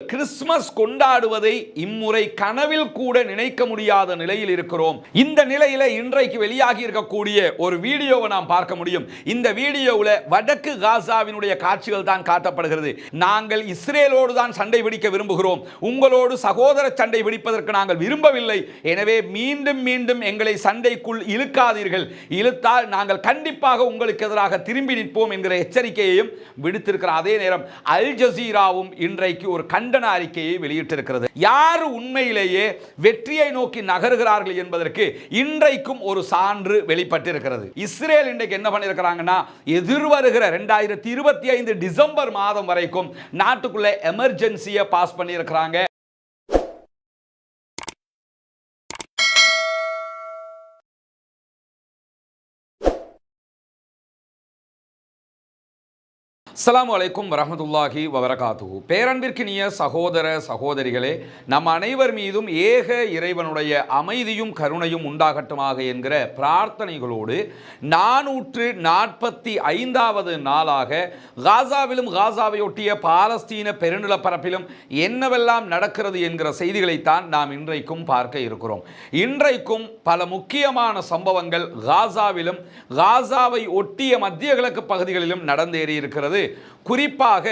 Christmas கொண்டாடுவதை இம்முறை கனவில் கூட நினைக்க முடியாத நிலையில் இருக்கிறோம். இந்த நிலையில இன்றைக்கு வெளியாகி இருக்கக்கூடிய ஒரு வீடியோவை நாம் பார்க்க முடியும். இந்த வீடியோவில் வடக்கு காசாவினுடைய காட்சிகள் தான் காட்டப்படுகிறது. நாங்கள் இஸ்ரேலோடு தான் சண்டை பிடிக்க விரும்புகிறோம், உங்களோடு சகோதர சண்டை பிடிப்பதற்கு நாங்கள் விரும்பவில்லை. எனவே மீண்டும் மீண்டும் எங்களை சண்டைக்குள் இழுக்காதீர்கள், இழுத்தால் நாங்கள் கண்டிப்பாக உங்களுக்கு எதிராக திரும்பி நிற்போம் என்கிற எச்சரிக்கையையும் விடுத்திருக்கிறார். அதே நேரம் அல் ஜசீராவும் இன்றைக்கு ஒரு கண்டன அறிக்கையை வெளியிட்டிருக்கிறது. யார் உண்மையிலேயே வெற்றியை நோக்கி நகருகிறார்கள் என்பதற்கு இன்றைக்கும் ஒரு சான்று வெளிப்பட்டிருக்கிறது. இஸ்ரேல் இன்றைக்கு என்ன பண்ணிருக்கிறாங்கன்னா, எதிர்வருகிற 2025 டிசம்பர் மாதம் வரைக்கும் நாட்டுக்குள்ள எமர்ஜென்சியை பாஸ் பண்ணியிருக்கிறாங்க. அஸ்ஸலாமு அலைக்கும் வரஹ்மத்துல்லாஹி வபரகாத்துஹு. பேரன்பிற்கினிய சகோதர சகோதரிகளே, நம் அனைவர் மீதும் ஏக இறைவனுடைய அமைதியும் கருணையும் உண்டாகட்டுமாக என்கிற பிரார்த்தனைகளோடு 445வது நாளாக காசாவிலும் காசாவையொட்டிய பாலஸ்தீன பெருநிலப்பரப்பிலும் என்னவெல்லாம் நடக்கிறது என்கிற செய்திகளைத்தான் நாம் இன்றைக்கும் பார்க்க இருக்கிறோம். இன்றைக்கும் பல முக்கியமான சம்பவங்கள் காசாவிலும் காசாவை ஒட்டிய மத்திய கிழக்கு பகுதிகளிலும் நடந்தேறி இருக்கிறது. குறிப்பாக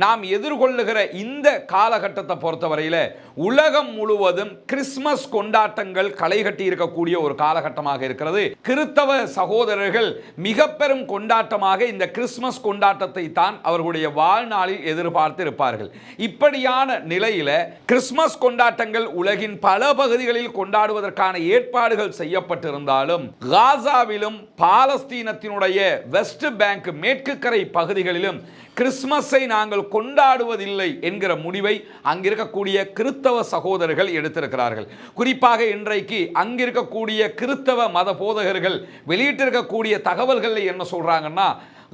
நாம் எதிர்கொள்ளுகிற இந்த காலகட்டத்தை பொறுத்தவரையில் உலகம் முழுவதும் கிறிஸ்துமஸ் கொண்டாட்டங்கள் களை கட்டி இருக்கக்கூடிய ஒரு காலகட்டமாக இருக்கிறது. கிறிஸ்தவ சகோதரர்கள் மிக பெரும் கொண்டாட்டமாக இந்த கிறிஸ்துமஸ் கொண்டாட்டத்தை தான் அவர்களுடைய வாழ்நாளில் எதிர்பார்த்து இருப்பார்கள். இப்படியான நிலையில கிறிஸ்துமஸ் கொண்டாட்டங்கள் உலகின் பல பகுதிகளில் கொண்டாடுவதற்கான ஏற்பாடுகள் செய்யப்பட்டிருந்தாலும் காசாவிலும் பாலஸ்தீனத்தினுடைய வெஸ்ட் பேங்க் மேற்கு கரை பகுதிகளிலும் கிறிஸ்துமஸை நாங்கள் கொண்டாடுவதில்லை என்கிற முடிவை அங்கிருக்கக்கூடிய கிறிஸ்தவ சகோதரர்கள் எடுத்திருக்கிறார்கள். குறிப்பாக இன்றைக்கு அங்கிருக்கக்கூடிய கிறிஸ்தவ மத போதகர்கள் வெளியிட்டிருக்கக்கூடிய தகவல்கள் என்ன சொல்றாங்கன்னா,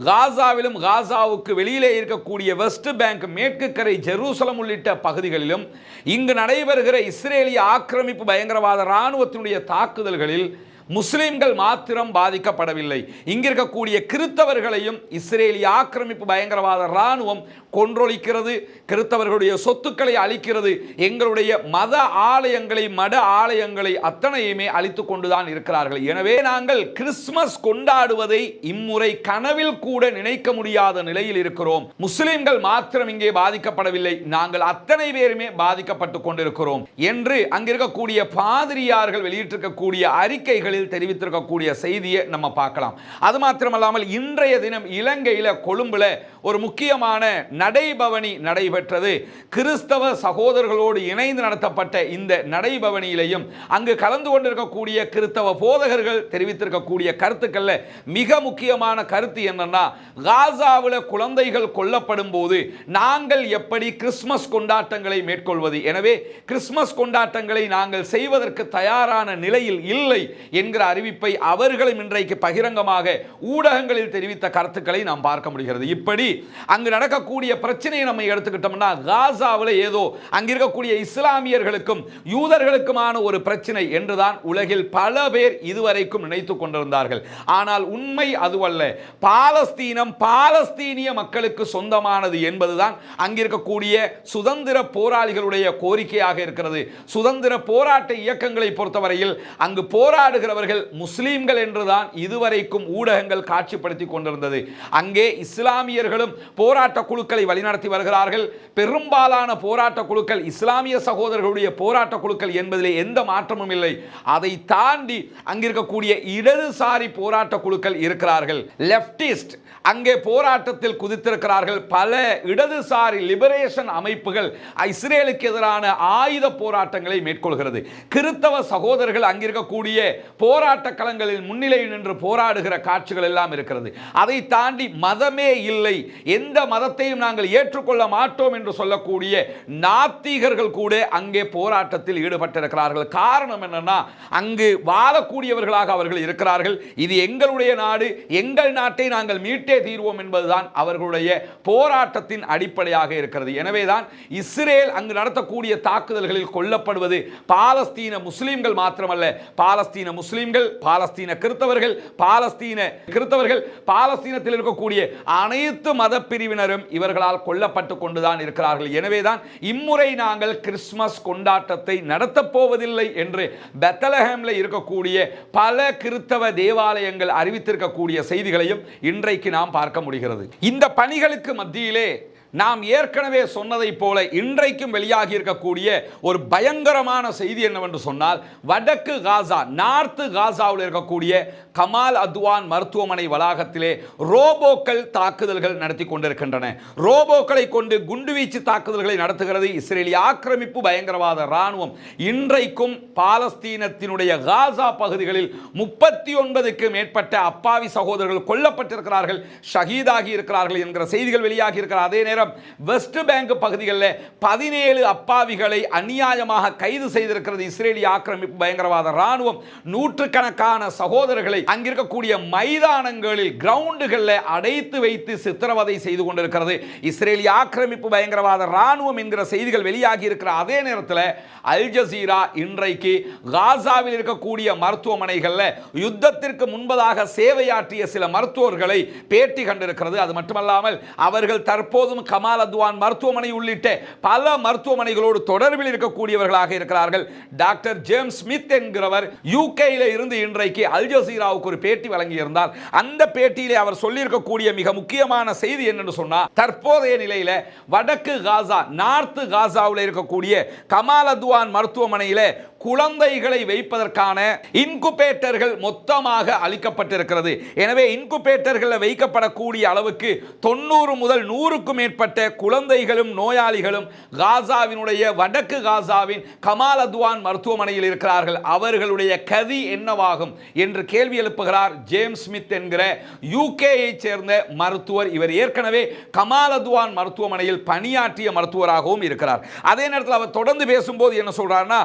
காசாவிலும் காசாவுக்கு வெளியிலே இருக்கக்கூடிய வெஸ்ட் பேங்க் மேற்கு கரை ஜெருசலம் உள்ளிட்ட பகுதிகளிலும் இங்கு நடைபெறுகிற இஸ்ரேலிய ஆக்கிரமிப்பு பயங்கரவாத இராணுவத்தினுடைய தாக்குதல்களில் முஸ்லிம்கள் மாத்திரம் பாதிக்கப்படவில்லை, இங்கிருக்கக்கூடிய கிறிஸ்தவர்களையும் இஸ்ரேலிய ஆக்கிரமிப்பு பயங்கரவாத இராணுவம் கொன்றொழிக்கிறது, கிறிஸ்தவர்களுடைய சொத்துக்களை அழிக்கிறது, எங்களுடைய மத ஆலயங்களை மட ஆலயங்களை அத்தனையுமே அழித்து கொண்டுதான் இருக்கிறார்கள். எனவே நாங்கள் கிறிஸ்துமஸ் கொண்டாடுவதை இம்முறை கனவில் கூட நினைக்க முடியாத நிலையில் இருக்கிறோம். முஸ்லிம்கள் மாத்திரம் இங்கே பாதிக்கப்படவில்லை, நாங்கள் அத்தனை பேருமே பாதிக்கப்பட்டு கொண்டிருக்கிறோம் என்று அங்கிருக்கக்கூடிய பாதிரியார்கள் வெளியிட்டிருக்கக்கூடிய அறிக்கைகளில் தெரிவித்திருக்கக்கூடிய செய்தியை நம்ம பார்க்கலாம். அது மாத்திரமல்லாமல் இன்றைய தினம் இலங்கையில கொழும்புல ஒரு முக்கியமான நடைபவனி நடைபெற்றது. கிறிஸ்தவ சகோதரர்களோடு இணைந்து நடத்தப்பட்ட இந்த நடைபவனியிலையும் அங்கு கலந்து கொண்டிருக்கக்கூடிய கிறிஸ்தவ போதகர்கள் தெரிவித்திருக்கக்கூடிய கருத்துக்கள்ல மிக முக்கியமான கருத்து என்னன்னா, காசாவில் குழந்தைகள் கொல்லப்படும் போது நாங்கள் எப்படி கிறிஸ்துமஸ் கொண்டாட்டங்களை மேற்கொள்வது, எனவே கிறிஸ்துமஸ் கொண்டாட்டங்களை நாங்கள் செய்வதற்கு தயாரான நிலையில் இல்லை என்கிற அறிவிப்பை அவர்களும் இன்றைக்கு பகிரங்கமாக ஊடகங்களில் தெரிவித்த கருத்துக்களை நாம் பார்க்க முடிகிறது. இப்படி அங்கு நடக்கக்கூடிய பிரச்சனையை நம்ம எடுத்துக்கிட்டோம்னா, காசாவில் ஏதோ அங்கிருக்கக்கூடிய இஸ்லாமியர்களுக்கும் யூதர்களுக்குமான ஒரு பிரச்சனை என்றுதான் உலகில் பல பேர் இதுவரைக்கும் நினைத்துக் கொண்டிருந்தார்கள். ஆனால் உண்மை அதுவல்ல. பாலஸ்தீனம் பாலஸ்தீனிய மக்களுக்கு சொந்தமானது என்பதுதான் அங்கிருக்கக்கூடிய சுதந்திர போராளிகளுடைய கோரிக்கையாக இருக்கிறது. சுதந்திர போராட்ட இயக்கங்களை பொறுத்தவரையில் அங்கு போராடுகிறவர்கள் முஸ்லீம்கள் என்றுதான் இதுவரைக்கும் ஊடகங்கள் காட்சிப்படுத்தி கொண்டிருந்தது. அங்கே இஸ்லாமியர்களும் போராட்ட குழுக்களை வழிநடத்தி வருகிறார்கள். பெரும்பாலான போராட்ட குழுக்கள் இஸ்லாமிய சகோதரர்களுடைய போராட்ட குழுக்கள் என்பதிலே எந்த மாற்றமும் இல்லை. அதை தாண்டி அங்கிருக்கக்கூடிய இடதுசாரி போராட்ட குழுக்கள் இருக்கிறார்கள். லெப்டிஸ்ட் அங்கே போராட்டத்தில் குதித்திருக்கிறார்கள். பல இடதுசாரி லிபரேஷன் அமைப்புகள் இஸ்ரேலுக்கு எதிரான ஆயுத போராட்டங்களை மேற்கொள்கிறது. கிறிஸ்தவ சகோதரர்கள் அங்கிருக்கக்கூடிய போராட்ட களங்களில் முன்னிலையில் நின்று போராடுகிற காட்சிகள் எல்லாம் இருக்கிறது. அதை தாண்டி மதமே இல்லை, எந்த மதத்தையும் நாங்கள் ஏற்றுக்கொள்ள மாட்டோம் என்று சொல்லக்கூடிய நாத்திகர்கள் கூட அங்கே போராட்டத்தில் ஈடுபட்டிருக்கிறார்கள். காரணம் என்னன்னா, அங்கு வாழக்கூடியவர்களாக அவர்கள் இருக்கிறார்கள். இது எங்களுடைய நாடு, எங்கள் நாட்டை நாங்கள் மீட்டே தீர்வோம் என்பதுதான் அவர்களுடைய போராட்டத்தின் அடிப்படையாக இருக்கிறது. எனவேதான் இஸ்ரேல் அங்கு நடத்தக்கூடிய தாக்குதல்களில் கொல்லப்படுவது பாலஸ்தீன முஸ்லிம்கள் மாத்திரமல்ல, பாலஸ்தீன முஸ்லிம் முஸ்லிம்கள், பாலஸ்தீன கிறிஸ்தவர்கள், பாலஸ்தீனத்தில் இருக்கக்கூடிய அனைத்து மத பிரிவினரும் இவர்களால் கொல்லப்பட்டு கொண்டுதான் இருக்கிறார்கள். எனவேதான் இம்முறை நாங்கள் கிறிஸ்துமஸ் கொண்டாட்டத்தை நடத்தப் போவதில்லை என்று பெத்லஹேமில் இருக்கக்கூடிய பல கிறிஸ்தவ தேவாலயங்கள் அறிவித்திருக்கக்கூடிய செய்திகளையும் இன்றைக்கு நாம் பார்க்க முடிகிறது. இந்த பணிகளுக்கு மத்தியிலே நாம் ஏற்கனவே சொன்னதை போல இன்றைக்கும் வெளியாகி இருக்கக்கூடிய ஒரு பயங்கரமான செய்தி என்னவென்று சொன்னால், வடக்கு காசா, நார்த்து காசாவில் இருக்கக்கூடிய கமால் அத்வான் மருத்துவமனை வளாகத்திலே ரோபோக்கள் தாக்குதல்கள் நடத்தி கொண்டிருக்கின்றன. ரோபோக்களை கொண்டு குண்டுவீச்சு தாக்குதல்களை நடத்துகிறது இஸ்ரேலிய ஆக்கிரமிப்பு பயங்கரவாத இராணுவம். இன்றைக்கும் பாலஸ்தீனத்தினுடைய காசா பகுதிகளில் 39க்கு மேற்பட்ட அப்பாவி சகோதரர்கள் கொல்லப்பட்டிருக்கிறார்கள், ஷஹீதாகி இருக்கிறார்கள் என்கிற செய்திகள் வெளியாகி இருக்கிற அதே நேரம் வெஸ்ட் பேங்க் பகுதிகளில் 17 அப்பாவிகளை அநியாயமாக கைது செய்திருக்கிறது இஸ்ரேலிய ஆக்கிரமிப்பு பயங்கரவாத இராணுவம். நூற்றுக்கணக்கான சகோதரர்களை அங்கிருக்கக்கூடிய மைதானங்களில், கிரவுண்டுகளில் அடைத்து வைத்து சித்திரவதை செய்து கொண்டிருக்கிறது இஸ்ரேலிய ஆக்கிரமிப்பு பயங்கரவாத இராணுவம் என்கிற செய்திகள் வெளியாகி இருக்கிற அதே நேரத்தில் அல் ஜசீரா இன்றைக்கு காசாவில் இருக்கக்கூடிய மருத்துவமனைகளில் யுத்தத்திற்கு முன்பதாக சேவையாற்றிய சில மருத்துவர்களை பேட்டி கண்டிருக்கிறது. அது மட்டுமல்லாமல் அவர்கள் தற்போதும் கமால் அத்வான் மருத்துவமனை உள்ளிட்ட பல மருத்துவமனைகளோடு தொடர்பில் இருக்கக்கூடியவர்களாக இருக்கிறார்கள். டாக்டர் ஜேம்ஸ் ஸ்மித் என்கிறவர் யூகேயில் இருந்து இன்றைக்கு அல் ஜசீராவுக்கு ஒரு பேட்டி வழங்கியிருந்தார். அந்த பேட்டியிலே அவர் சொல்லியிருக்கக்கூடிய மிக முக்கியமான செய்தி என்னன்னு சொன்னால், தற்போதைய நிலையில வடக்கு காசா, நார்த்து காசாவில் இருக்கக்கூடிய கமால் அத்வான் மருத்துவமனையில குழந்தைகளை வைப்பதற்கான இன்குபேட்டர்கள் மொத்தமாக அளிக்கப்பட்டிருக்கிறது. எனவே இன்குபேட்டர்கள் வைக்கப்படக்கூடிய அளவுக்கு 90 முதல் 100க்கும் மேற்பட்ட குழந்தைகளும் நோயாளிகளும் காசாவினுடைய வடக்கு காசாவின் கமால் அத்வான் மருத்துவமனையில் இருக்கிறார்கள். அவர்களுடைய கதி என்னவாகும் என்று கேள்வி எழுப்புகிறார் ஜேம்ஸ் ஸ்மித் என்கிற யூகேயை சேர்ந்த மருத்துவர். இவர் ஏற்கனவே கமால் அத்வான் மருத்துவமனையில் பணியாற்றிய மருத்துவராகவும் இருக்கிறார். அதே நேரத்தில் அவர் தொடர்ந்து பேசும்போது என்ன சொல்றாருன்னா,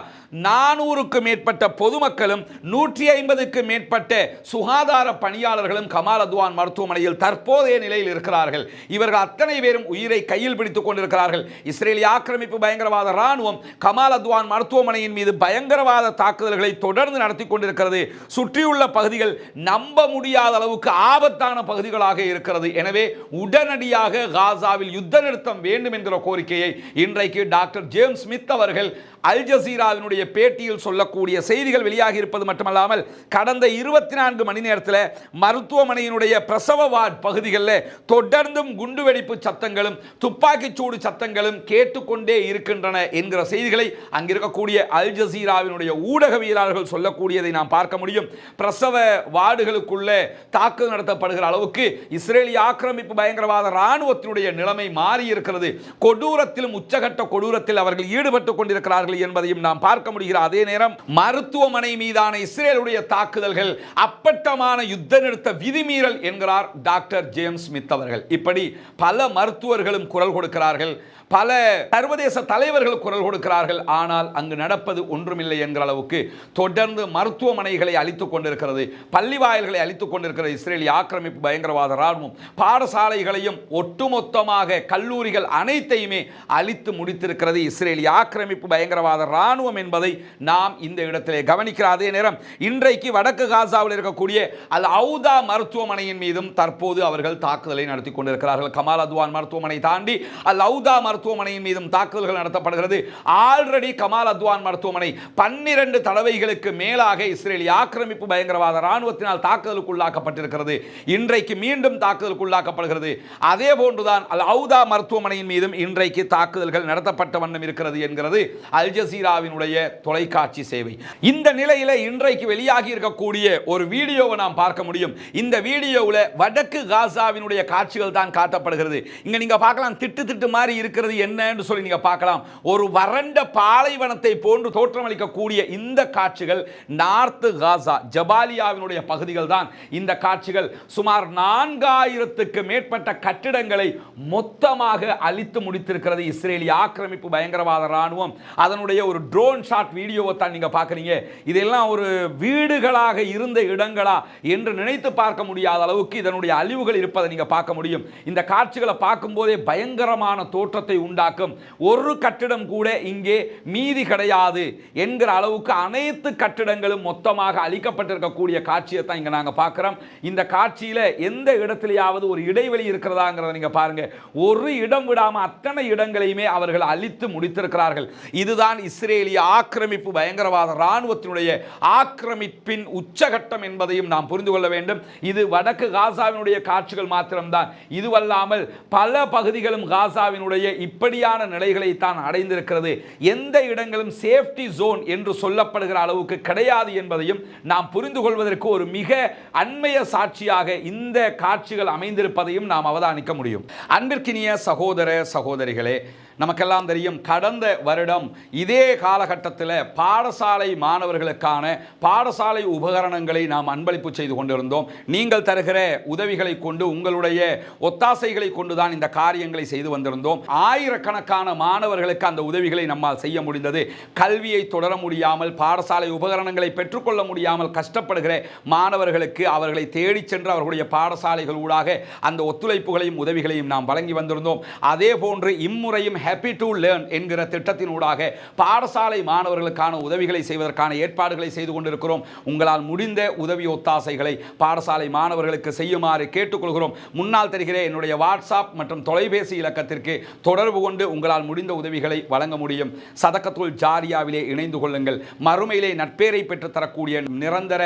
400க்கு மேற்பட்ட பொதுமக்களும் 150க்கு மேற்பட்ட சுகாதார பணியாளர்களும் கமால் அத்வான் மருத்துவமனையில் தற்போதைய நிலையில் இருக்கிறார்கள். இவர்கள் அத்தனை பேரும் உயிரை கையில் பிடித்துக் கொண்டிருக்கிறார்கள். இஸ்ரேலிய ஆக்கிரமிப்பு பயங்கரவாத இராணுவம் கமால் அத்வான் மருத்துவமனையின் மீது பயங்கரவாத தாக்குதல்களை தொடர்ந்து நடத்தி கொண்டிருக்கிறது. சுற்றியுள்ள பகுதிகள் நம்ப முடியாத அளவுக்கு ஆபத்தான பகுதிகளாக இருக்கிறது. எனவே உடனடியாக காசாவில் யுத்த நிறுத்தம் வேண்டும் என்கிற கோரிக்கையை இன்றைக்கு டாக்டர் ஜேம்ஸ் ஸ்மித் அவர்கள் அல் ஜசீராவினுடைய பேட்டியில் சொல்லக்கூடிய செய்திகள் வெளியாகி இருப்பது மட்டுமல்லாமல், கடந்த 24 மணி நேரத்தில் மருத்துவமனையினுடைய பிரசவ வார்டு பகுதிகளில் தொடர்ந்தும் குண்டுவெடிப்பு சத்தங்களும் துப்பாக்கிச்சூடு சத்தங்களும் கேட்டுக்கொண்டே இருக்கின்றன என்கிற செய்திகளை அங்கிருக்கக்கூடிய அல் ஜசீராவினுடைய ஊடகவியலாளர்கள் சொல்லக்கூடியதை நாம் பார்க்க முடியும். பிரசவ வார்டுகளுக்குள்ளே தாக்குதல் நடத்தப்படுகிற அளவுக்கு இஸ்ரேலிய ஆக்கிரமிப்பு பயங்கரவாத இராணுவத்தினுடைய நிலைமை மாறி இருக்கிறது. கொடூரத்திலும் உச்சகட்ட கொடூரத்தில் அவர்கள் ஈடுபட்டுக் கொண்டிருக்கிறார்கள் என்பதையும் நாம் பார்க்க முடிகிற அதே நேரம், மருத்துவமனை மீதான இஸ்ரேலுடைய தாக்குதல்கள் அப்பட்டமான யுத்த நிறுத்த விதிமீறல் என்கிறார் டாக்டர் ஜேம்ஸ் ஸ்மித் அவர்கள். இப்படி பல மருத்துவர்களும் குரல் கொடுக்கிறார்கள், பல சர்வதேச தலைவர்கள் குரல் கொடுக்கிறார்கள். ஆனால் அங்கு நடப்பது ஒன்றுமில்லை என்கிற அளவுக்கு தொடர்ந்து மருத்துவமனைகளை அழித்துக் கொண்டிருக்கிறது, பள்ளி வாயில்களை அழித்துக் கொண்டிருக்கிறது இஸ்ரேலிய ஆக்கிரமிப்பு பயங்கரவாத இராணுவம். பாடசாலைகளையும் ஒட்டுமொத்தமாக கல்லூரிகள் அனைத்தையுமே அழித்து முடித்திருக்கிறது இஸ்ரேலிய ஆக்கிரமிப்பு பயங்கரவாத இராணுவம் என்பதை நாம் இந்த இடத்திலே கவனிக்கிற அதே நேரம், இன்றைக்கு வடக்கு காசாவில் இருக்கக்கூடிய அல் அவுதா மருத்துவமனையின் மீதும் தற்போது அவர்கள் தாக்குதலை நடத்தி கொண்டிருக்கிறார்கள். கமால் அத்வான் மருத்துவமனை தாண்டி அல் அவுதா மருத்துவமனையின் மீதும் தாக்குதல்கள் நடத்தப்படுகிறது. ஆல்ரெடி கமால் அத்வான் மருத்துவமனை 12 தடவைகளுக்கு மேலாக இஸ்ரேலிய ஆக்கிரமிப்பு பயங்கரவாத இராணுவத்தினால் தாக்குதலுக்கு உள்ளாக்கப்பட்டிருக்கிறது. இன்றைக்கு மீண்டும் தாக்குதலுக்கு உள்ளாக்கப்படுகிறது. அதே போன்றுதான் அல் அவுதா மருத்துவமனையின் மீதும் இன்றைக்கு தாக்குதல்கள் நடத்தப்பட்ட வண்ணம் இருக்கிறது என்கிறது அல் ஜசீராவினுடைய தொலைக்காட்சி சேவை. இந்த நிலையில இன்றைக்கு வெளியாகி இருக்கக்கூடிய ஒரு வீடியோவை நாம் பார்க்க முடியும். இந்த வீடியோவில் வடக்கு காசாவினுடைய காட்சிகள் தான் காட்டப்படுகிறது. இங்க நீங்க பார்க்கலாம், திட்டு மாதிரி இருக்கிறது என்னன்னு சொல்லி நீங்க பார்க்கலாம். ஒரு வறண்ட பாலைவனத்தை போன்று தோற்றமளிக்கக்கூடிய இந்த காட்சிகள் நார்த்து காசா ஜபாலியாவினுடைய பகுதிகள் தான். இந்த காட்சிகள் சுமார் 4000க்கு மேற்பட்ட கட்டிடங்களை மொத்தமாக அழித்து முடித்திருக்கிறது இஸ்ரேலிய ஆக்கிரமிப்பு பயங்கரவாத இராணுவம். அதனுடைய ஒரு ட்ரோன் ஷாட் வீடியோவை தான் நீங்க பார்க்குறீங்க. இதெல்லாம் ஒரு வீடுகளாக இருந்த இடங்களா என்று நினைத்து பார்க்க முடியாத அளவுக்கு இதனுடைய அழிவுகள் இருப்பதை நீங்க பார்க்க முடியும். இந்த காட்சிகளை பார்க்கும் போதே பயங்கரமான தோற்றத்தை உண்டாக்கும், ஒரு கட்டிடம் கூட இங்கே மீதி கிடையாது என்கிற அளவுக்கு அனைத்து கட்டிடங்களும் மொத்தமாக அழிக்கப்பட்டிருக்கக்கூடிய காட்சியை தான் இங்க நாங்க பார்க்கிறோம். இந்த காட்சியில எந்த இடத்திலேயாவது ஒரு இடைவெளி இருக்கிறதாங்கிறத நீங்க பாருங்க. ஒரு இடம் விடாம அத்தனை இடங்களையுமே அவர்கள் அழித்து முடித்திருக்கிறார்கள். இதுதான் இஸ்ரேலிய ஆக்கிரமிப்பு பயங்கரவாத இராணுவத்தினுடைய ஆக்கிரமிப்பின் உச்சகட்டம் என்பதையும் நாம் புரிந்து கொள்ள வேண்டும். இது வடக்கு காசாவினுடைய காட்சிகள் மாத்திரம்தான். இதுவல்லாமல் பல பகுதிகளும் காசாவினுடைய இப்படியான நிலைகளை தான் அடைந்திருக்கிறது. எந்த இடங்களும் சேஃப்டி ஜோன் என்று சொல்லப்படுகிற அளவுக்கு கிடையாது என்பதையும் நாம் புரிந்து கொள்வதற்கு ஒரு மிக அண்மைய சாட்சியாக இந்த காட்சிகள் அமைந்திருப்பதையும் நாம் அவதானிக்க முடியும். அன்பிற்கினிய சகோதர சகோதரிகளே, நமக்கெல்லாம் தெரியும், கடந்த வருடம் இதே காலகட்டத்தில் பாடசாலை மாணவர்களுக்கான பாடசாலை உபகரணங்களை நாம் அன்பளிப்பு செய்து கொண்டிருந்தோம். நீங்கள் தருகிற உதவிகளை கொண்டு, உங்களுடைய ஒத்தாசைகளை கொண்டுதான் இந்த காரியங்களை செய்து வந்திருந்தோம். ஆயிரக்கணக்கான மாணவர்களுக்கு அந்த உதவிகளை நம்மால் செய்ய முடிந்தது. கல்வியை தொடர முடியாமல், பாடசாலை உபகரணங்களை பெற்றுக்கொள்ள முடியாமல் கஷ்டப்படுகிற மாணவர்களுக்கு அவர்களை தேடிச் சென்று அவர்களுடைய பாடசாலைகள் ஊடாக அந்த ஒத்துழைப்புகளையும் உதவிகளையும் நாம் வழங்கி வந்திருந்தோம். அதே போன்று இம்முறையும் ஹாப்பி டு லேர்ன் என்கிற திட்டத்தினூடாக பாடசாலை மாணவர்களுக்கான உதவிகளை செய்வதற்கான ஏற்பாடுகளை செய்து கொண்டிருக்கிறோம். உங்களால் முடிந்த உதவி ஒத்தாசைகளை பாடசாலை மாணவர்களுக்கு செய்யுமாறு கேட்டுக்கொள்கிறோம். முன்னால் தெரிகிற என்னுடைய வாட்ஸ்அப் மற்றும் தொலைபேசி இலக்கத்திற்கு தொடர்பு கொண்டு உங்களால் முடிந்த உதவிகளை வழங்க முடியும். சதக்கத்துல் ஜாரியாவிலே இணைந்து கொள்ளுங்கள். மறுமையிலே நட்பேரை பெற்றுத்தரக்கூடிய, நிரந்தர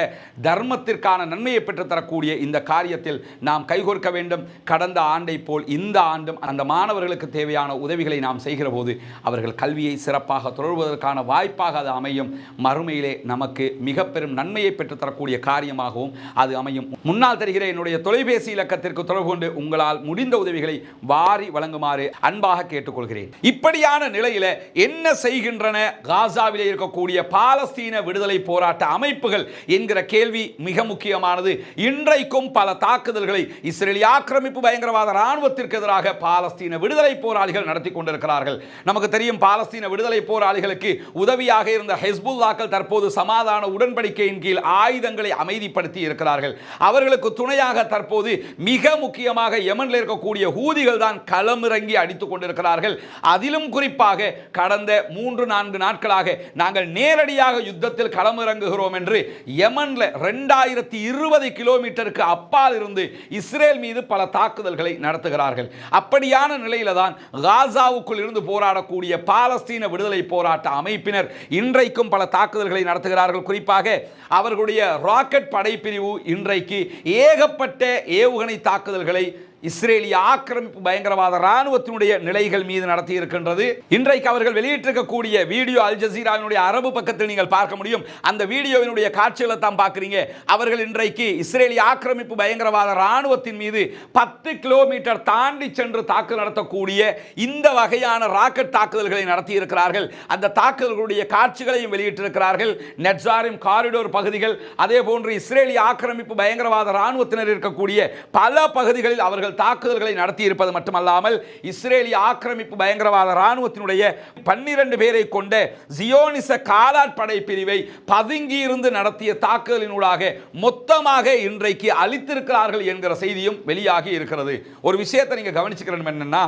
தர்மத்திற்கான நன்மையை பெற்றுத்தரக்கூடிய இந்த காரியத்தில் நாம் கைகோர்க்க வேண்டும். கடந்த ஆண்டை போல் இந்த ஆண்டும் அந்த மாணவர்களுக்கு தேவையான உதவிகளை நாம் செய்கிற போது அவர்கள் கல்வியை சிறப்பாக தொடர்வதற்கான வாய்ப்பாக அது அமையும். மறுமையிலே நமக்கு மிக பெரும் நன்மையை பெற்றுத்தரக்கூடிய காரியமாகவும் அது அமையும். முன்னால் தெரிகிற என்னுடைய தொலைபேசி இலக்கத்திற்கு தொடர்பு கொண்டு உங்களால் முடிந்த உதவிகளை வாரி வழங்குமாறு அன்பாக கேட்டுக்கொள்கிறேன். இப்படியான நிலையில என்ன செய்கின்றன காசாவிலே இருக்கக்கூடிய பாலஸ்தீன விடுதலை போராட்ட அமைப்புகள் என்கிற கேள்வி மிக முக்கியமானது. இன்றைக்கும் பல தாக்குதல்களை இஸ்ரேலிய ஆக்கிரமிப்பு பயங்கரவாத இராணுவத்திற்கு எதிராக பாலஸ்தீன விடுதலை போராளிகள் நடத்தி கொண்டிருக்கிறார்கள். நமக்கு தெரியும், பாலஸ்தீன விடுதலை போராளிகளுக்கு உதவியாக இருந்த ஹெஸ்புல்லாக்கள் தற்போது சமாதான உடன்படிக்கையின் கீழ் ஆயுதங்களை அமைதிப்படுத்தி இருக்கிறார்கள். அவர்களுக்கு துணையாக தற்போது மிக முக்கியமாக யமனில் இருக்கக்கூடிய ஹூதிகள் தான் களமிறங்கி அடித்துக் கொண்டிருக்கிறார்கள். அதிலும் குறிப்பாக கடந்த 3-4 நாட்களாக நாங்கள் நேரடியாக யுத்தத்தில் களமிறங்குகிறோம் என்று யமன்ல 2020 கிலோமீட்டருக்கு அப்பால் இருந்து இஸ்ரேல் மீது பல தாக்குதல்களை நடத்துகிறார்கள். அப்படியான நிலையில தான் காசாவுக்குள் இருந்து போராடக்கூடிய பாலஸ்தீன விடுதலை போராட்ட அமைப்பினர் இன்றைக்கும் பல தாக்குதல்களை நடத்துகிறார்கள். குறிப்பாக அவர்களுடைய ராக்கெட் படைப்பிரிவு இன்றைக்கு ஏகப்பட்ட ஏவுகணை தாக்குதல்களை இஸ்ரேலிய ஆக்கிரமிப்பு பயங்கரவாத இராணுவத்தினுடைய நிலைகள் மீது நடத்தி இருக்கின்றது. இன்றைக்கு அவர்கள் வெளியிட்டிருக்கக்கூடிய வீடியோ அல் ஜசீராவினுடைய அரபு பக்கத்தில் நீங்கள் பார்க்க முடியும். அந்த வீடியோவினுடைய காட்சிகளை தான் பார்க்கிறீங்க. அவர்கள் இன்றைக்கு இஸ்ரேலிய ஆக்கிரமிப்பு பயங்கரவாத இராணுவத்தின் மீது 10 கிலோமீட்டர் தாண்டி சென்று தாக்குதல் நடத்தக்கூடிய இந்த வகையான ராக்கெட் தாக்குதல்களை நடத்தி இருக்கிறார்கள். அந்த தாக்குதல்களுடைய காட்சிகளையும் வெளியிட்டிருக்கிறார்கள். நெட்சாரிம் காரிடோர் பகுதிகள், அதே போன்று இஸ்ரேலிய ஆக்கிரமிப்பு பயங்கரவாத இராணுவத்தினர் இருக்கக்கூடிய பல பகுதிகளில் அவர்கள் தாக்குதல்களை நடத்தி இருப்பது மட்டுமல்லாமல் இஸ்ரேலிய ஆக்கிரமிப்பு பயங்கரவாத இராணுவத்தினுடைய 12 பேரை கொண்ட ஜியோனிச காலாட் படை பிரிவை பதுங்கியிருந்து நடத்திய தாக்குதலினூடாக மொத்தமாக இன்றைக்கு அழித்திருக்கிறார்கள் என்கிற செய்தியும் வெளியாகி இருக்கிறது. ஒரு விஷயத்தை நீங்க கவனிச்சுக்கிறோம் என்னன்னா,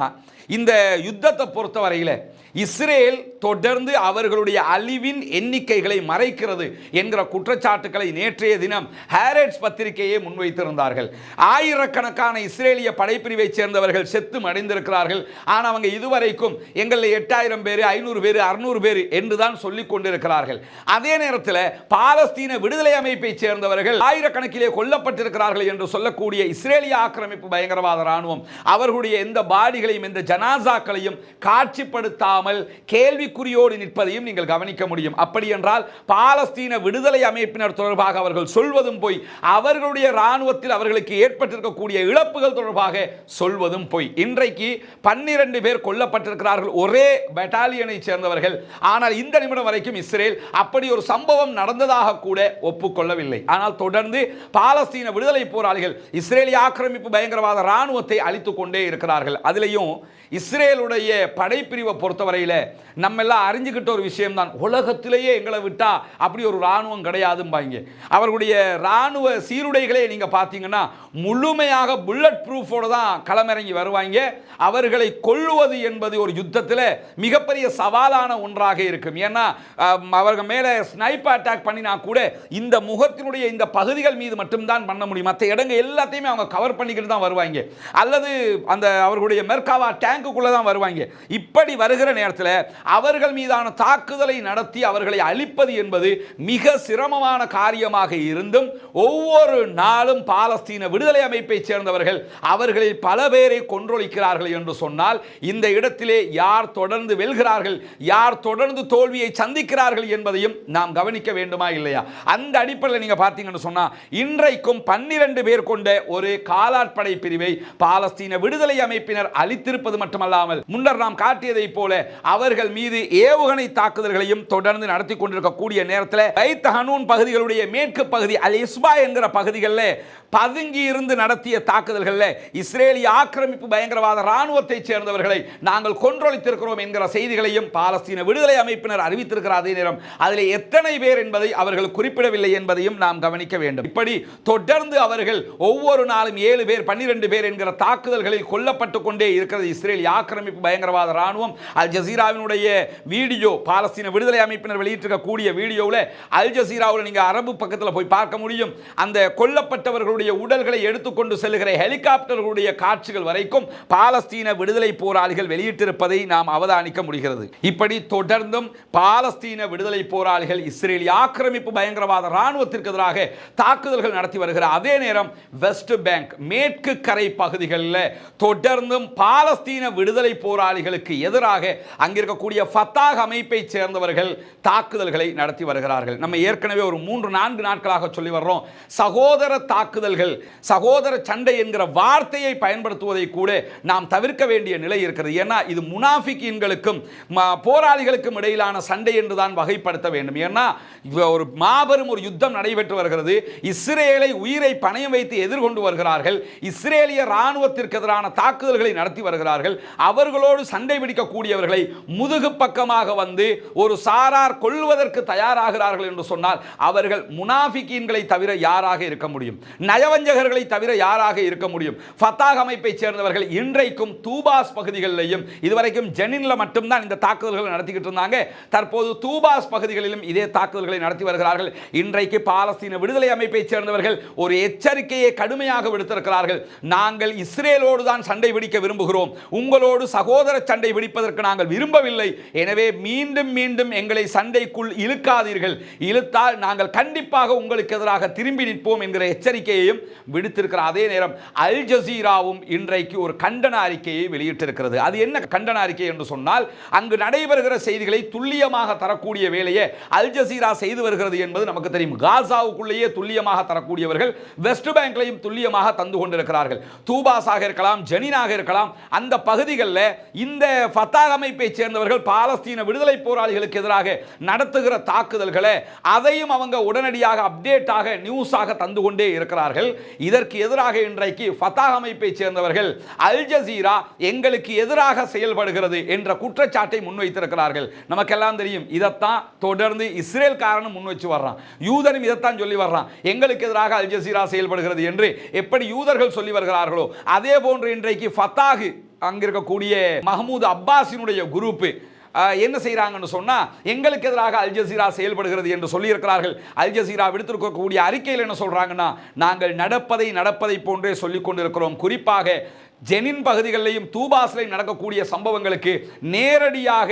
இந்த யுத்தத்தை பொறுத்தவரையில் இஸ்ரேல் தொடர்ந்து அவர்களுடைய அழிவின் எண்ணிக்கைகளை மறைக்கிறது என்கிற குற்றச்சாட்டுக்களை நேற்றைய தினம் ஹாரெட்ஸ் பத்திரிகையை முன்வைத்திருந்தார்கள். ஆயிரக்கணக்கான இஸ்ரேலிய படைப்பிரிவை சேர்ந்தவர்கள் செத்து மடிந்திருக்கிறார்கள். ஆனால் அவங்க இதுவரைக்கும் எங்களில் 8000 பேர், 500 பேர், 600 பேர் என்றுதான் சொல்லிக் கொண்டிருக்கிறார்கள். அதே நேரத்தில் பாலஸ்தீன விடுதலை அமைப்பை சேர்ந்தவர்கள் ஆயிரக்கணக்கிலே கொல்லப்பட்டிருக்கிறார்கள் என்று சொல்லக்கூடிய இஸ்ரேலிய ஆக்கிரமிப்பு பயங்கரவாத இராணுவம் அவர்களுடைய எந்த பாடிகளையும் எந்த ஜனாசாக்களையும் காட்சிப்படுத்தாமல் கேள்விக்குறியோடு நிற்பதையும் நீங்கள் கவனிக்க முடியும். அப்படி என்றால் பாலஸ்தீன விடுதலை அமைப்பினர் தொடர்பாக அவர்கள் சொல்வதும் போய், அவர்களுடைய இராணுவத்தில் அவர்களுக்கு ஏற்பட்டிருக்கக்கூடிய இழப்புகள் தொடர்பாக சொல்வதும் போய். இன்றைக்கு 12 பேர் கொல்லப்பட்டிருக்கிறார்கள், ஒரே பெட்டாலியனை சேர்ந்தவர்கள். ஆனால் இந்த நிமிடம் வரைக்கும் இஸ்ரேல் அப்படி ஒரு சம்பவம் நடந்ததாக கூட ஒப்புக்கொள்ளவில்லை. ஆனால் தொடர்ந்து பாலஸ்தீன விடுதலை போராளிகள் இஸ்ரேலிய ஆக்கிரமிப்பு பயங்கரவாத இராணுவத்தை அழித்துக் கொண்டே இருக்கிறார்கள். அதிலேயும் இஸ்ரேலுடைய படைப்பிரிவை பொறுத்தவரையில் நம்ம எல்லாம் அறிஞ்சுக்கிட்ட ஒரு விஷயம் தான், உலகத்திலேயே எங்களை விட்டா அப்படி ஒரு இராணுவம் கிடையாதும்பாங்க. அவர்களுடைய இராணுவ சீருடைகளே நீங்க பார்த்தீங்கன்னா முழுமையாக புல்லட் ப்ரூஃபோட தான் களமிறங்கி வருவாங்க. அவர்களை கொல்லுவது என்பது ஒரு யுத்தத்தில் மிகப்பெரிய சவாலான ஒன்றாக இருக்கும். ஏன்னா அவர்கள் மேலே ஸ்னைப்பர் அட்டாக் பண்ணினா கூட இந்த முகத்தினுடைய இந்த பகுதிகள் மீது மட்டும்தான் பண்ண முடியும். மற்ற இடங்கள் எல்லாத்தையுமே அவங்க கவர் பண்ணிக்கிட்டு தான் வருவாங்க, அல்லது அந்த அவர்களுடைய மெர்காவா டேங்குக்குள்ள தான் வருவாங்க. இப்படி வருகிற நேரத்தில் அவர்கள் மீதான தாக்குதலை நடத்தி அவர்களை அழிப்பது என்பது மிக சிரமமான காரியமாக இருந்தும் ஒவ்வொரு நாளும் பாலஸ்தீன விடுதலை அமைப்பை சேர்ந்தவர்கள் அவர்களில் பல பேரை கொன்றொழிக்கிறார்கள் என்று சொன்னால் இந்த இடத்திலே யார் தொடர்ந்து வெல்கிறார்கள், யார் தொடர்ந்து தோல்வியை சந்திக்கிறார்கள் என்பதையும் நாம் கவனிக்க வேண்டுமா இல்லையா? அந்த அடிப்படையில் நீங்க பார்த்தீங்கன்னு சொன்னா இன்றைக்கும் 12 பேர் கொண்ட ஒரு காலாட்படை பிரிவை பாலஸ்தீன விடுதலை அமைப்பினர் அளித்திருப்பது மட்டுமல்லாமல் முன்னர் நாம் காட்டியதை போல அவர்கள் மீது ஏவுகணை தாக்குதல்களையும் தொடர்ந்து நடத்தி கொண்டிருக்கக்கூடிய நேரத்தில் பைத் ஹனூன் பகுதிகளுடைய மேற்கு பகுதி அல் இஸ்பா என்கிற பகுதிகளில் பதுங்கி இருந்து நடத்திய தாக்குதல்களில் இஸ்ரேலிய ஆக்கிரமிப்பு பயங்கரவாத ராணுவத்தை சேர்ந்தவர்களை நாங்கள் கொன்றொழித்திருக்கிறோம் என்கிற செய்திகளையும் பாலஸ்தீன விடுதலை அமைப்பினர் அறிவித்திருக்கிற அதே நேரம் அதில் எத்தனை பேர் என்பதை அவர்கள் குறிப்பிடவில்லை என்பதையும் நாம் கவனிக்க வேண்டும். இப்படி தொடர்ந்து அவர்கள் ஒவ்வொரு நாளும் 7 பேர் 12 பேர் என்கிற தாக்குதல்களில் கொல்லப்பட்டுக் கொண்டே இருக்கிறது இஸ்ரேலிய ஆக்கிரமிப்பு பயங்கரவாத ராணுவம். அல் ஜசீராவினுடைய வீடியோ, பாலஸ்தீன விடுதலை அமைப்பினர் வெளியிட்டிருக்கக்கூடிய வீடியோவில் அல் ஜசீராவில் நீங்க அரபு பக்கத்தில் போய் பார்க்க முடியும். அந்த கொல்லப்பட்டவர்களுடைய உடல்களை எடுத்துக்கொண்டு செல்கிற ஹெலிகாப்டர்களுடைய காட்சிகள் வரைக்கும் பாலஸ்தீன விடுதலை போராளிகள் வெளியிட்டிருப்பதை நாம் அவதானிக்க முடிகிறது. இப்படி தொடர்ந்தும் பாலஸ்தீன விடுதலை போராளிகள் இஸ்ரேலிய ஆக்கிரமிப்பு பயங்கரவாத ராணுவத்திற்கு எதிராக தாக்குதல்கள் நடத்தி வருகிற அதே நேரம் வெஸ்ட் பேங்க் மேற்கு கரை பகுதிகளில் தொடர்ந்தும் பாலஸ்தீன விடுதலை போராளிகளுக்கு எதிராக அங்கிருக்கக்கூடிய ஃபத்தாஹ் அமைப்பை சேர்ந்தவர்கள் தாக்குதல்களை நடத்தி வருகிறார்கள். நம்ம ஏற்கனவே ஒரு 3-4 நாட்களாக சொல்லி வர்றோம், சகோதர தாக்குதல்கள், சகோதர சண்டை என்கிற வார்த்தையை பயன்படுத்துவதை கூட நாம் தவிர்க்க வேண்டிய நிலை இருக்கிறது. ஏன்னா இது முனாஃபிக்கீன்களுக்கும் போராளிகளுக்கும் இடையிலான சண்டை என்றுதான் வகைப்படுத்த வேண்டும். ஏன்னா ஒரு மாபெரும் ஒரு யுத்தம் நடைபெற்று வருகிறது. இஸ்ரேலை உயிரை பணயம் வைத்து எதிர்கொண்டு வருகிறார்கள். இஸ்ரேலிய ராணுவத்திற்கு எதிரான தாக்குதல்களை நடத்தி வருகிறார்கள். அவர்களோடு சண்டை பிடிக்கக்கூடியவர்களை முதுகு பக்கமாக வந்து ஒரு சாரார் கொள்வதற்கு தயாராகிறார்கள் என்று சொன்னால் அவர்கள் முனாஃபிக்கீன்களை தவிர யாராக இருக்க முடியும்? நயவஞ்சகர்களை தவிர யாராக இருக்க முடியும்? ஃபத்தாஹ் அமைப்பை சேர்ந்தவர்கள் இன்றைக்கும் தூபாஸ் பகுதிகளிலும் இதுவரைக்கும் ஜெனின்ல மட்டும்தான் இந்த தாக்குதல்களை நடத்திக்கிட்டு இருந்தாங்க. தற்போது தூபாஸ் பகுதிகளிலும் இதே தாக்குதல்களை நடத்தி வருகிறார்கள். இன்றைக்கு பாலஸ்தீன விடுதலை அமைப்பை சேர்ந்தவர்கள் ஒரு எச்சரிக்கையை கடுமையாக விடுத்திருக்கிறார்கள். நாங்கள் இஸ்ரேலோடு தான் சண்டை பிடிக்க விரும்புகிறோம், உங்களோடு சகோதர சண்டை பிடிப்பதற்கு நாங்கள் விரும்பவில்லை. எனவே மீண்டும் மீண்டும் எங்களை சண்டைக்குள் இழுக்காதீர்கள், இழுத்தால் நாங்கள் கண்டிப்பாக உங்களுக்கு எதிராக திரும்பி நிற்போம் என்கிற எச்சரிக்கையையும் விடுத்திருக்கிற அதே நேரம் அல் ஜசீராவும் இன்றைக்கு ஒரு கண்டன அறிக்கையை வெளியிட்டிருக்கிறது. அது என்ன கண்டன அறிக்கை என்று சொன்னால் அங்கு நடைபெறுகிற செய்திகளை துல்லியமாக தரக்கூடிய வேலையை அல் ஜசீரா செய்து வருகிறது என்பது நமக்கு தெரியும். காசாவுக்குள்ளேயே துல்லியமாக தரக்கூடியவர்கள் வெஸ்ட் பேங்க்லையும் துல்லியமாக தந்து கொண்டிருக்கிறார்கள். தூபாஸாக இருக்கலாம், ஜெனினாக இருக்கலாம், அந்த பகுதிகளில் இந்த ஃபத்தாஹ் அமைப்பை சேர்ந்தவர்கள் பாலஸ்தீன விடுதலை போராளிகளுக்கு எதிராக நடத்துகிற தாக்குதல்களை அதையும் அவங்க உடனடியாக அப்டேட்டாக நியூஸாக தந்து கொண்டே இருக்கிறார்கள். இதற்கு எதிராக இன்றைக்கு ஃபத்தாஹ் அமைப்பை சேர்ந்தவர்கள் அல் ஜசீரா எங்களுக்கு எதிராக செயல்படுகிறது என்ற குற்றச்சாட்டை முன்வைத்திருக்கிறார்கள். நமக்கெல்லாம் தெரியும், இதைத்தான் தொடர்ந்து இஸ்ரேல் காரணம் முன்வச்சு வர்றான், யூதனும் இதைத்தான் சொல்லி வர்றான், எங்களுக்கு எதிராக அல் ஜசீரா செயல்படுகிறது என்று எப்படி யூதர்கள் சொல்லி வருகிறார்களோ அதே போன்று இன்றைக்கு ஃபத்தாஹ் அங்கிருக்கக்கூடிய மஹ்மூத் அப்பாஸினுடைய குரூப் என்ன செய்கிறாங்கன்னு சொன்னால் எங்களுக்கு எதிராக அல் ஜசீரா செயல்படுகிறது என்று சொல்லியிருக்கிறார்கள். அல் ஜசீரா விடுத்திருக்கக்கூடிய அறிக்கையில் என்ன சொல்கிறாங்கன்னா, நாங்கள் நடப்பதை போன்றே சொல்லிக் கொண்டிருக்கிறோம். குறிப்பாக ஜெனின் பகுதிகளிலையும் தூபாஸ்லையும் நடக்கக்கூடிய சம்பவங்களுக்கு நேரடியாக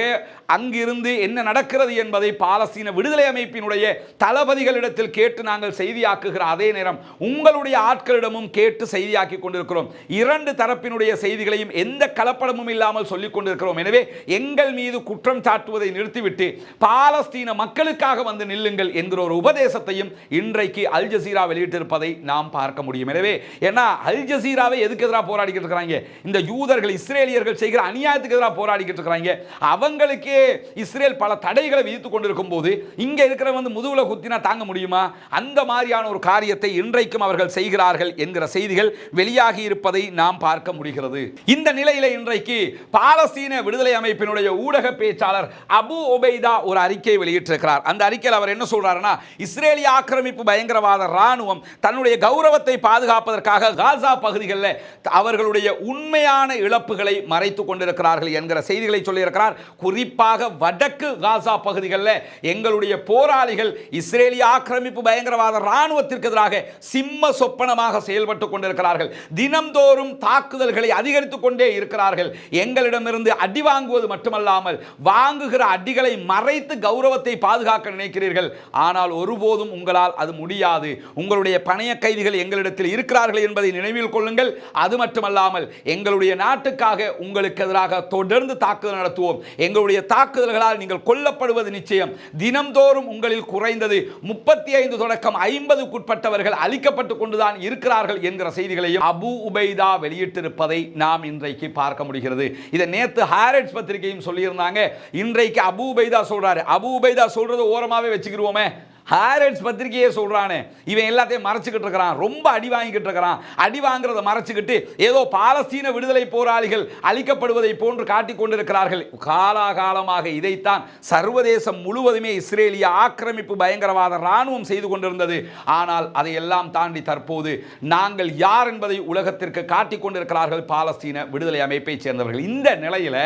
அங்கிருந்து என்ன நடக்கிறது என்பதை பாலஸ்தீன விடுதலை அமைப்பினுடைய தளபதிகளிடத்தில் கேட்டு நாங்கள் செய்தியாக்குகிற அதே நேரம் உங்களுடைய ஆட்களிடமும் கேட்டு செய்தியாக்கி கொண்டிருக்கிறோம். 2 தரப்பினுடைய செய்திகளையும் எந்த கலப்படமும் இல்லாமல் சொல்லிக் கொண்டிருக்கிறோம். எனவே எங்கள் மீது குற்றம் சாட்டுவதை நிறுத்திவிட்டு பாலஸ்தீன மக்களுக்காக வந்து நில்லுங்கள் என்கிற ஒரு உபதேசத்தையும் இன்றைக்கு அல் ஜசீரா வெளியிட்டிருப்பதை நாம் பார்க்க முடியும். எனவே ஏன்னா அல் ஜசீராவை எதுக்கு எதிராக போராடிக்கிட்டு இருக்கிறாங்க? இருக்கிறாங்க. இந்த யூதர்கள் இஸ்ரேலியர்கள் செய்கிற அநியாயத்துக்கு எதிராக போராடிக்கிட்டு இருக்கிறாங்க. அவங்களுக்கே இஸ்ரேல் பல தடைகளை விதித்துக் கொண்டிருக்கும் போது இங்க இருக்கிற முதுகுல குத்தினா தாங்க முடியுமா? அந்த மாதிரியான ஒரு காரியத்தை இன்றைக்கும் அவர்கள் செய்கிறார்கள் என்கிற செய்திகள் வெளியாகி இருப்பதை நாம் பார்க்க முடிகிறது. இந்த நிலையில இன்றைக்கு பாலஸ்தீன விடுதலை அமைப்பினுடைய ஊடக பேச்சாளர் அபு உபைதா ஒரு அறிக்கை வெளியிட்டிருக்கிறார். அந்த அறிக்கையில் அவர் என்ன சொல்றாருன்னா, இஸ்ரேலிய ஆக்கிரமிப்பு பயங்கரவாத ராணுவம் தன்னுடைய கௌரவத்தை பாதுகாப்பதற்காக காசா பகுதிகளில் அவர்களுடைய உண்மையான இழப்புகளை மறைத்துக் கொண்டிருக்கிறார்கள் என்கிற செய்திகளை சொல்லியிருக்கிறார். குறிப்பாக வடக்கு காசா பகுதிகளில் எங்களுடைய போராளிகள் இஸ்ரேலிய ஆக்கிரமிப்பு பயங்கரவாத ராணுவத்திற்கு எதிராக சிம்ம சொப்பனமாக செயல்பட்டுக் கொண்டிருக்கிறார்கள். தினம்தோறும் தாக்குதல்களை அதிகரித்துக் கொண்டே இருக்கிறார்கள். எங்களிடமிருந்து அடி வாங்குவது மட்டுமல்லாமல் வாங்குகிற அடிகளை மறைத்து கௌரவத்தை பாதுகாக்க நினைக்கிறீர்கள். ஆனால் ஒருபோதும் உங்களால் அது முடியாது. உங்களுடைய பணைய கைதிகள் எங்களிடத்தில் இருக்கிறார்கள் என்பதை நினைவில் கொள்ளுங்கள். அது மட்டுமல்லாமல் எங்களுடைய நாட்டுக்காக உங்களுக்கு எதிராக தொடர்ந்து தாக்குதல் நடத்துவோம். எங்களுடைய தாக்குதல்களால் நீங்கள் கொல்லப்படுவது நிச்சயம். தினம்தோறும் உங்களில் குறைந்தது 35 தொடக்கம் 50க்குட்பட்டவர்கள் அழிக்கப்பட்டுக் கொண்டுதான் இருக்கிறார்கள் என்கிற செய்திகளையும் அபு உபைதா வெளியிட்டிருப்பதை நாம் இன்றைக்கு பார்க்க முடிகிறது. இதை நேத்து ஹாரெட்ஸ் பத்திரிகையும் சொல்லியிருந்தாங்க. இன்றைக்கு அபு உபைதா சொல்றாரு. அபு உபைதா சொல்றது ஓரமாவே வச்சுக்கிருவோமே. ஹாரெட்ஸ் பத்திரிகையே சொல்றானே, இவன் எல்லாத்தையும் மறைச்சிக்கிட்டு இருக்கிறான், ரொம்ப அடி வாங்கிக்கிட்டு இருக்கிறான். அடி வாங்குறத மறைச்சிக்கிட்டு ஏதோ பாலஸ்தீன விடுதலை போராளிகள் அழிக்கப்படுவதை போன்று காட்டிக் கொண்டிருக்கிறார்கள். காலாகாலமாக இதைத்தான் சர்வதேசம் முழுவதுமே இஸ்ரேலிய ஆக்கிரமிப்பு பயங்கரவாத ராணுவம் செய்து கொண்டிருந்தது. ஆனால் அதையெல்லாம் தாண்டி தற்போது நாங்கள் யார் என்பதை உலகத்திற்கு காட்டிக் கொண்டிருக்கிறார்கள் பாலஸ்தீன விடுதலை அமைப்பை சேர்ந்தவர்கள். இந்த நிலையில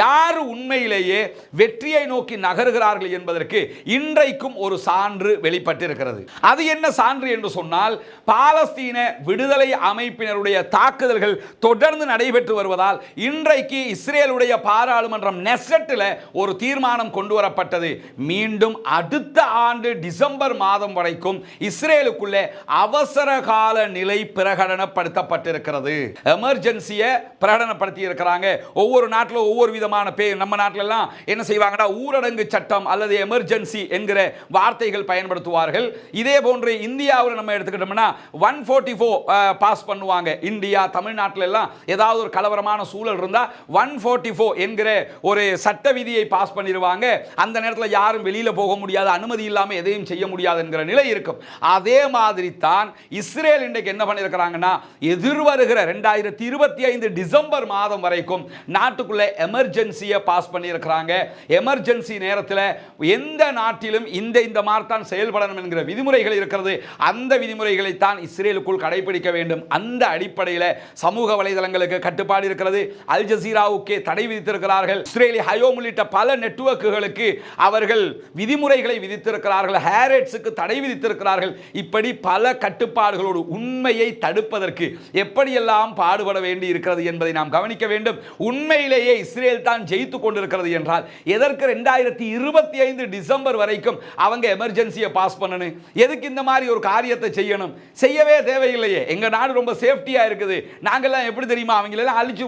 யார் உண்மையிலேயே வெற்றியை நோக்கி நகர்கிறார்கள் என்பதற்கு இன்றைக்கும் ஒரு சான்று வெளிப்பட்டிருக்கிறது. அது என்ன சான்று என்று சொன்னால், பாலஸ்தீன விடுதலை அமைப்பினருடைய தாக்குதல்கள் தொடர்ந்து நடைபெற்று வருவதால் இன்றைக்கு இஸ்ரேலுடைய பாராளுமன்றம் நெசட்டில் ஒரு தீர்மானம் கொண்டு வரப்பட்டது. மீண்டும் அடுத்த ஆண்டு டிசம்பர் மாதம் வரைக்கும் இஸ்ரேலுக்குள்ளே அவசர கால நிலை பிரகடனப்படுத்தப்பட்டிருக்கிறது. எமர்ஜென்சியை பிரகடனப்படுத்தி இருக்கிறாங்க. ஒவ்வொரு நாட்டில் ஒவ்வொரு நம்ம நாட்டில எல்லாம் என்ன செய்வாங்கன்னா, ஊரடங்கு சட்டம் அல்லது எமர்ஜென்சி என்கிற வார்த்தைகள் பயன்படுத்துவார்கள். இதே போன்று இந்தியாவில் நம்ம எடுத்துக்கிட்டோம்னா 144 பாஸ் பண்ணுவாங்க. இந்தியா தமிழ்நாட்டில் எல்லாம் ஏதாவது ஒரு கலவரமான சூழல் இருந்தா 144 என்கிற ஒரு சட்ட விதியை பாஸ் பண்ணிடுவாங்க. அந்த நேரத்தில் யாரும் வெளியில போக முடியாது, அனுமதி இல்லாமல் எதையும் செய்ய முடியாது என்கிற நிலை இருக்கும். அதே மாதிரி தான் இஸ்ரேல் இன்றைக்கு என்ன பண்ணியிருக்கிறாங்கன்னா, எதிர்வருகிற 2025 டிசம்பர் மாதம் வரைக்கும் நாட்டுக்குள்ள எமர்ஜென்சியை பாஸ் பண்ணியிருக்கிறாங்க. எமர்ஜென்சி நேரத்தில் எந்த நாட்டிலும் இந்த மாதிரி தான் செயல்படணும் என்கிற விதிமுறைகள் இருக்கிறது. அந்த விதிமுறைகளை தான் இஸ்ரேலுக்குள் கடைபிடிக்க வேண்டும். அந்த அடிப்படையில் சமூக வலைதளங்களுக்கு கட்டுப்பாடு இருக்கிறது. அல் ஜசீராவுக்கு தடை விதித்திருக்கிறார்கள். இஸ்ரேலி ஹயோம் உள்ளிட்ட பல நெட்வொர்க்குகளுக்கு அவர்கள் விதிமுறைகளை விதித்திருக்கிறார்கள். ஹாரெட்ஸுக்கு தடை விதித்திருக்கிறார்கள். இப்படி பல கட்டுப்பாடுகளோடு உண்மையை தடுப்பதற்கு எப்படியெல்லாம் பாடுபட வேண்டி இருக்கிறது என்பதை நாம் கவனிக்க வேண்டும். உண்மையிலேயே இஸ்ரேல் தான் ஜெயித்துக் கொண்டிருக்கிறது என்றால் எதற்கு 2025 டிசம்பர் வரைக்கும் அவங்க எமர்ஜென்சியை பாஸ் பண்ணணும்? எதுக்கு இந்த மாதிரி ஒரு காரியத்தை செய்யணும்? செய்யவே தேவையில்லையே. எங்க நாடு ரொம்ப சேஃப்டியா இருக்குது. நாங்கெல்லாம் எப்படி தெரியுமா, அவங்களெல்லாம் அழிச்சு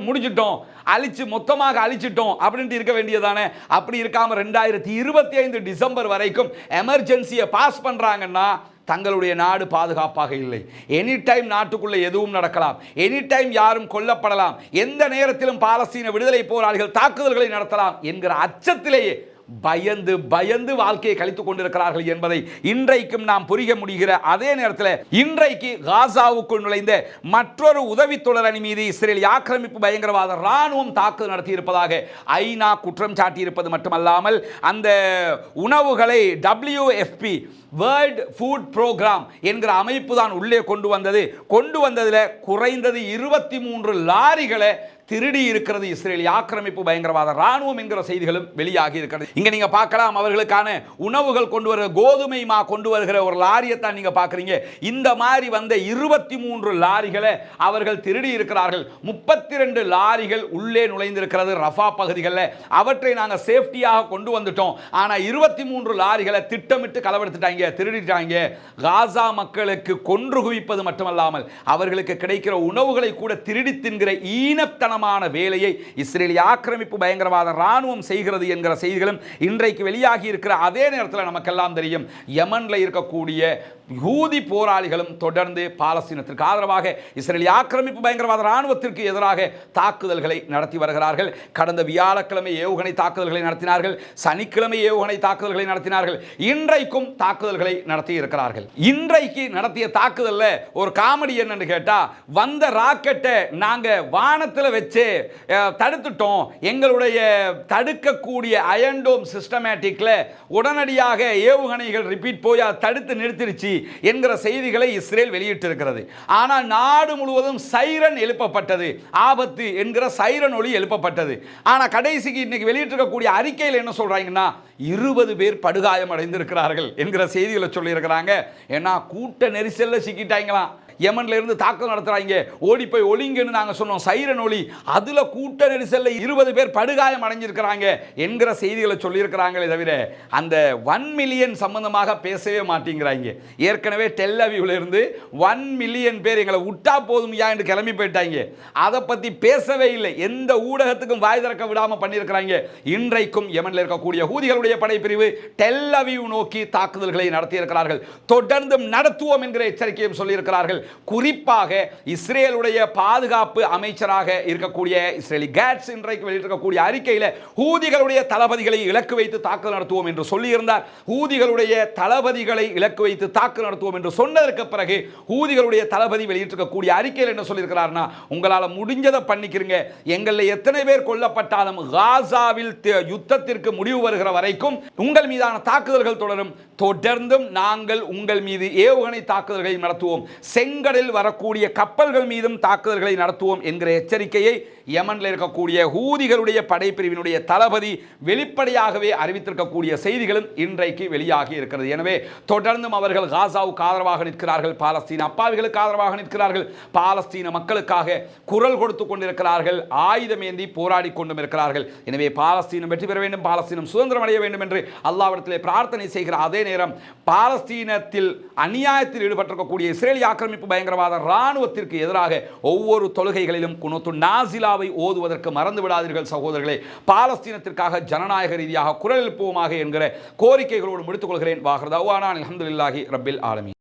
முடிச்சிட்டோம், அழிச்சு மொத்தமாக அழிச்சிட்டோம் அப்படின்ட்டு இருக்க வேண்டியதானே. அப்படி இருக்காம 2025 டிசம்பர் வரைக்கும் எமர்ஜென்சியை பாஸ் பண்றாங்கன்னா தங்களுடைய நாடு பாதுகாப்பாக இல்லை. எனி டைம் நாட்டுக்குள்ளே எதுவும் நடக்கலாம். எனி டைம் யாரும் கொல்லப்படலாம். எந்த நேரத்திலும் பாலஸ்தீன விடுதலை போராளிகள் தாக்குதல்களை நடத்தலாம் என்கிற அச்சத்திலேயே பயந்து பயந்து வாழ்க்கையை கழித்துக் கொண்டிருக்கிறார்கள் என்பதை இன்றைக்கும் நாம் புரிய முடிகிற அதே நேரத்தில் இன்றைக்கு காசாவுக்குள் நுழைந்த மற்றொரு உதவி தொடர் அணி மீது இஸ்ரேல் ஆக்கிரமிப்பு பயங்கரவாத ராணுவம் தாக்குதல் நடத்தி இருப்பதாக ஐநா குற்றம் சாட்டியிருப்பது மட்டுமல்லாமல் அந்த உணவுகளை WFP வேர்ல்ட் ஃபுட் ப்ரோக்ராம் என்கிற அமைப்பு தான் உள்ளே கொண்டு வந்ததில் குறைந்தது 23 லாரிகளை திருடி இருக்கிறது இஸ்ரேலிய ஆக்கிரமிப்பு பயங்கரவாத ராணுவம் என்கிற செய்திகளும் வெளியாகி இருக்கிறது. இங்க நீங்க பார்க்கலாம், அவர்களுக்கான உணவுகள் கொண்டு வர கோதுமை மா கொண்டு வருகிற ஒரு லாரியை தான் நீங்க பார்க்குறீங்க. இந்த மாதிரி வந்த 23 லாரிகளை அவர்கள் திருடி இருக்கிறார்கள். 32 லாரிகள் உள்ளே நுழைந்திருக்கிறது ரஃபா பகுதிகளில். அவற்றை நாங்கள் சேஃப்டியாக கொண்டு வந்துட்டோம். ஆனால் 23 லாரிகளை திட்டமிட்டு களவெடுத்துட்டாங்க, திருடிட்டாங்க. காசா மக்களுக்கு கொன்று குவிப்பது மட்டுமல்லாமல் அவர்களுக்கு கிடைக்கிற உணவுகளை கூட திருடி தின்கிற ஈனத்தனம் பிரதானமான வேலையை இஸ்ரேலிய ஆக்கிரமிப்பு பயங்கரவாத இராணுவம் செய்கிறது என்கிற செய்திகளும் இன்றைக்கு வெளியாகி இருக்கிற அதே நேரத்தில் நமக்கெல்லாம் தெரியும் யமன்ல இருக்கக்கூடிய யூதி போராளிகளும் தொடர்ந்து பாலஸ்தீனத்திற்கு ஆதரவாக இஸ்ரேலிய ஆக்கிரமிப்பு பயங்கரவாத இராணுவத்திற்கு எதிராக தாக்குதல்களை நடத்தி வருகிறார்கள். கடந்த வியாழக்கிழமை ஏவுகணை தாக்குதல்களை நடத்தினார்கள், சனிக்கிழமை ஏவுகணை தாக்குதல்களை நடத்தினார்கள், இன்றைக்கும் தாக்குதல்களை நடத்தி இருக்கிறார்கள். இன்றைக்கு நடத்திய தாக்குதல்ல ஒரு காமெடி என்னன்னு கேட்டா, வந்த ராக்கெட்டை நாங்க வானத்தில் வச்சு தடுத்துட்டோம், எங்களுடைய தடுக்கக்கூடிய அயன்டோம் சிஸ்டமேட்டிக்ல உடனடியாக ஏவுகணைகள் ரிப்பீட் போய் தடுத்து நிறுத்திருச்சு என்கிற செய்திகளை இஸ்ரேல் வெளியிட்டிருக்கிறது. ஆனால் நாடு முழுவதும் சைரன் எழுப்பப்பட்டது, ஆபத்து என்கிற சைரன் ஒலி எழுப்பப்பட்டது. ஆனால் கடைசிக்கு இன்னைக்கு வெளியிட்டிருக்கக்கூடிய அறிக்கையில் என்ன சொல்றாங்கன்னா 20 பேர் படுகாயம் அடைந்திருக்கிறார்கள் என்கிற செய்திகளை சொல்லி இருக்கிறாங்க. ஏன்னா கூட்ட நெரிசல்ல சிக்கிட்டாங்களாம். யமன்ல இருந்து தாக்குதல் நடத்துறாங்க, ஓடி போய் ஒளிங்கன்னு நாங்க சொன்னோம், சைரன் ஒலி, அதுல கூட்ட நெரிசல்ல 20 பேர் படுகாயம் அடைஞ்சிருக்கிறாங்க என்கிற செய்திகளை சொல்லியிருக்கிறாங்களே தவிர அந்த 1 மில்லியன் சம்பந்தமாக பேசவே மாட்டேங்கிறாங்க. ஏற்கனவே டெல் அவீவ்ல இருந்து 1 மில்லியன் பேர் எங்களை விட்டா போதும்யா என்று கிளம்பி போயிட்டாங்க. அதை பத்தி பேசவே இல்லை, எந்த ஊடகத்துக்கும் வாய் திறக்க விடாம பண்ணியிருக்கிறாங்க. இன்றைக்கும் யமன்ல இருக்கக்கூடிய ஹூதிகளுடைய படைப்பிரிவு டெல் அவீவ் நோக்கி தாக்குதல்களை நடத்தி இருக்கிறார்கள். தொடர்ந்தும் நடத்துவோம் என்கிற எச்சரிக்கையும் சொல்லியிருக்கிறார்கள். குறிப்பாக இஸ்ரேலுடைய பாதுகாப்பு அமைச்சராக இருக்கக்கூடிய இஸ்ரேலி கேட்ஸ் இன்றைக்கு வெளியிட்டிருக்கக்கூடிய அறிக்கையில் ஹூதிகளுடைய தளபதிகளை இலக்கு வைத்து தாக்குதல் நடத்துவோம் என்று சொல்லியிருந்தார். ஹூதிகளுடைய தளபதிகளை இலக்கு வைத்து தாக்குதல் நடத்துவோம் என்று சொன்னதற்கு பிறகு ஹூதிகளுடைய தளபதி வெளியிட்டிருக்கக்கூடிய அறிக்கையில் என்ன சொல்லியிருக்கிறார்னா, உங்களால் முடிஞ்சதை பண்ணிக்கிறீங்க, எங்களில் எத்தனை பேர் கொல்லப்பட்டாலும் காசாவில் யுத்தத்திற்கு முடிவு வருகிற வரைக்கும் உங்கள் மீதான தாக்குதல்கள் தொடரும், தொடர்ந்தும் நாங்கள் உங்கள் மீது ஏவுகணை தாக்குதல்களை நடத்துவோம், செங்கடலில் வரக்கூடிய கப்பல்கள் மீதும் தாக்குதல்களை நடத்துவோம் என்கிற எச்சரிக்கையை யமன்ல இருக்கக்கூடிய ஹூதிகளுடைய படைப்பிரிவினுடைய தளபதி வெளிப்படையாகவே அறிவித்திருக்கக்கூடிய செய்திகளும் இன்றைக்கு வெளியாகி இருக்கிறது. எனவே தொடர்ந்தும் அவர்கள் காசாவுக்கு ஆதரவாக நிற்கிறார்கள், பாலஸ்தீன அப்பாவிகளுக்கு ஆதரவாக நிற்கிறார்கள், பாலஸ்தீன மக்களுக்காக குரல் கொடுத்து கொண்டிருக்கிறார்கள், ஆயுதம் ஏந்தி போராடி கொண்டும் இருக்கிறார்கள். எனவே பாலஸ்தீனம் வெற்றி பெற வேண்டும், பாலஸ்தீனம் சுதந்திரம் அடைய வேண்டும் என்று அல்லாஹ்விடத்திலே பிரார்த்தனை செய்கிற அதே நேரம் பாலஸ்தீனத்தில் அநியாயத்தில் ஈடுபட்டிருக்கக்கூடிய இஸ்ரேலிய ஆக்கிரமிப்பு பயங்கரவாத இராணுவத்திற்கு எதிராக ஒவ்வொரு தொழுகைகளிலும் குனூத்து நாசிலாவை ஓதுவதற்கு மறந்து விடாதீர்கள் சகோதரர்களே. பாலஸ்தீனத்திற்காக ஜனநாயக ரீதியாக குரல் எழுப்புவோமாக என்கிற கோரிக்கைகளோடு முடித்துக் கொள்கிறேன். வாஹிர் தஅவானா அல்ஹம்துலில்லாஹி ரப்பில் ஆலமீன்.